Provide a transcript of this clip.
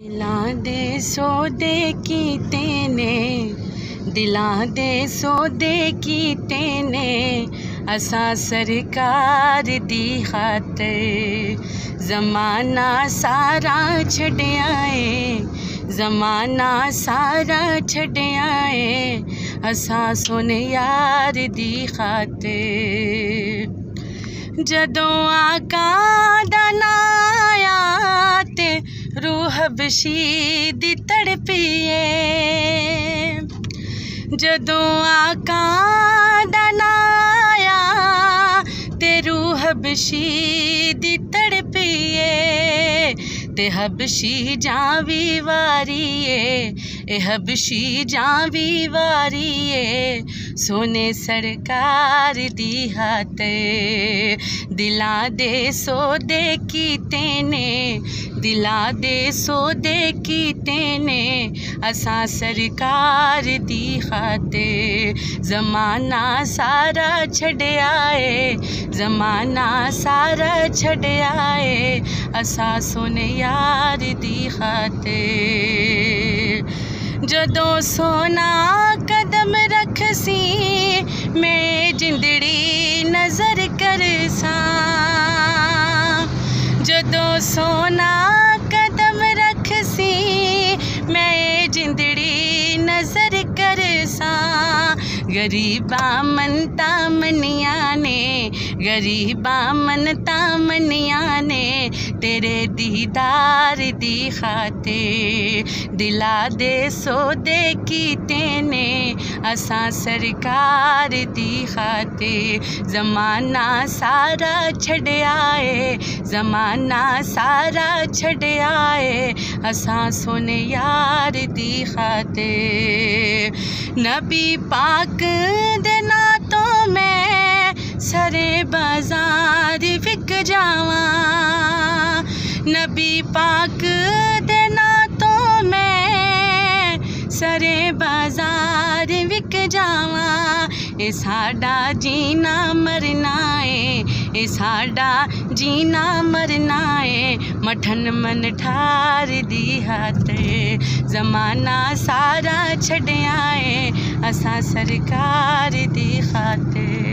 दिलां दे सौदे कीते ने, दिलां दे सौदे कीते ने, असां सरकार दी खातर। ज़माना सारा छड्डिया है, ज़माना सारा छड्डिया है, असां सोने यार दी खातर। जदों आका दा नां आया ते रूह हबशी दी तड़पिए, जदों आका दा नां आया ते रूह हबशी दी तड़पिए, ते हबशी जावी वारिए, ए हबशी जावी वारिए, सोने सरकार दी खातर। दिलां दे सौदे कीते ने, दिलां दे सौदे कीते ने, असां सरकार दी खातर। ज़माना सारा छड्डिया है, ज़माना सारा छड्डिया है, असां सोने यार दी खातर। जदों सोना कदम रखसी, मैं जिंदड़ी नज़र करसां, जदों सोना कदम रखसी, मैं जिंदड़ी नज़र करसां। गरीबा मनता मनिया ने, गरीबा मनता मनिया ने, तेरे दीदार दी खातिर। दिला दे सौदे कीते ने, असां सरकार दी खातिर। ज़माना सारा छड्डिया है, ज़माना सारा छड्डिया है, असां सोने यार दी खातिर। नबी पाक दे नां तो मैं सरे बाजार विक जावां, नबी पाक दे नां तो मैं सरे बाजार विक जावां। ए साडा जीना मरना है, ए साडा जीना मरना है, मठन मन ठार दी खातर। ज़माना सारा छड्डिया है, असां सरकार दी खातर।